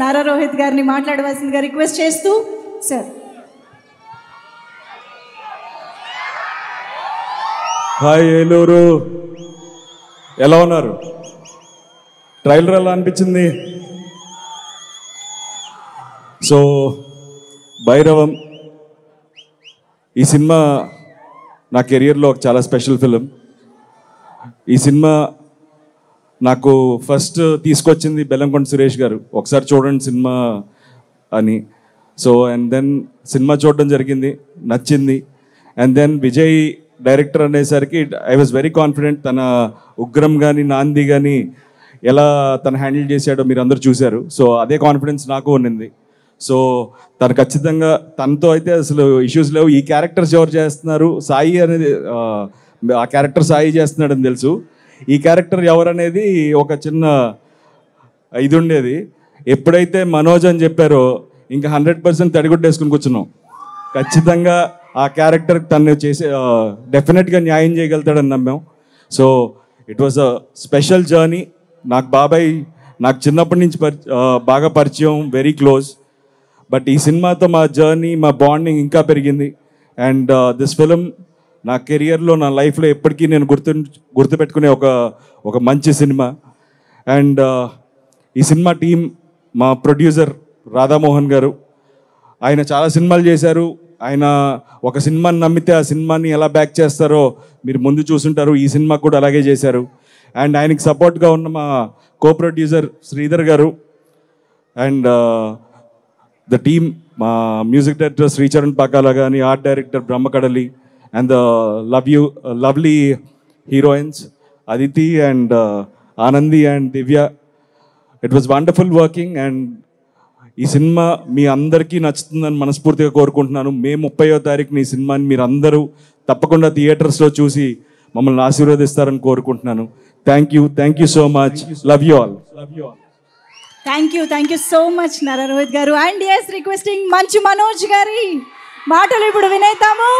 నారా రోహిత్ గారిని మాట్లాడవలసిందిగా రిక్వెస్ట్ చేస్తూ సార్. హాయ్ ఏలూరు, ఎలా ఉన్నారు? ట్రైలర్ ఎలా అనిపించింది? సో భైరవం ఈ సినిమా నా కెరియర్లో ఒక చాలా స్పెషల్ ఫిలిం. ఈ సినిమా నాకు ఫస్ట్ తీసుకొచ్చింది బెల్లంకొండ సురేష్ గారు, ఒకసారి చూడండి సినిమా అని. సో అండ్ దెన్ సినిమా చూడడం జరిగింది, నచ్చింది. అండ్ దెన్ విజయ్ డైరెక్టర్ అనేసరికి ఐ వాజ్ వెరీ కాన్ఫిడెంట్. తన ఉగ్రం కానీ నాంది కానీ ఎలా తను హ్యాండిల్ చేశాడో మీరు అందరూ చూశారు. సో అదే కాన్ఫిడెన్స్ నాకు ఉన్నింది. సో తను ఖచ్చితంగా తనతో అయితే అసలు ఇష్యూస్ లేవు. ఈ క్యారెక్టర్స్ ఎవరు చేస్తున్నారు, సాయి అనేది ఆ క్యారెక్టర్ సాయి చేస్తున్నాడని తెలుసు. ఈ క్యారెక్టర్ ఎవరనేది ఒక చిన్న ఇది ఉండేది. ఎప్పుడైతే మనోజ్ అని చెప్పారో ఇంకా 100% తడిగుడ్డేసుకుని కూర్చున్నాం. ఖచ్చితంగా ఆ క్యారెక్టర్ తను చేసే డెఫినెట్గా న్యాయం చేయగలుగుతాడని నమ్మాం. So it was a special journey. నాకు బాబాయ్ నాకు చిన్నప్పటి నుంచి బాగా పరిచయం, వెరీ క్లోజ్. బట్ ఈ సినిమాతో మా జర్నీ, మా బాండింగ్ ఇంకా పెరిగింది. అండ్ దిస్ ఫిలిం నా కెరియర్లో, నా లైఫ్లో ఎప్పటికీ నేను గుర్తుపెట్టుకునే ఒక మంచి సినిమా. అండ్ ఈ సినిమా టీం, మా ప్రొడ్యూసర్ రాధామోహన్ గారు, ఆయన చాలా సినిమాలు చేశారు. ఆయన ఒక సినిమాని నమ్మితే ఆ సినిమాని ఎలా బ్యాక్ చేస్తారో మీరు ముందు చూసుంటారు. ఈ సినిమా కూడా అలాగే చేశారు. అండ్ ఆయనకి సపోర్ట్గా ఉన్న మా కో ప్రొడ్యూసర్ శ్రీధర్ గారు అండ్ ద టీమ్, మా మ్యూజిక్ డైరెక్టర్ శ్రీచరణ్ పాకాల కానీ, art director Brahmakadali, and the lovely heroines Aditi and Anandi and Divya. It was wonderful working. And ఈ సినిమా మీ అందరికీ నచ్చుతుందని మనస్ఫూర్తిగా కోరుకుంటున్నాను. మే 30వ తారీఖున ఈ సినిమాని మీరు అందరూ తప్పకుండా థియేటర్స్లో చూసి మమ్మల్ని ఆశీర్వదిస్తారని కోరుకుంటున్నాను. Thank you so much. Love you all. Thank you so much Nara Rohit గారు. And yes requesting Manchu Manoj గారి మాటలు ఇప్పుడు వినేద్దాము.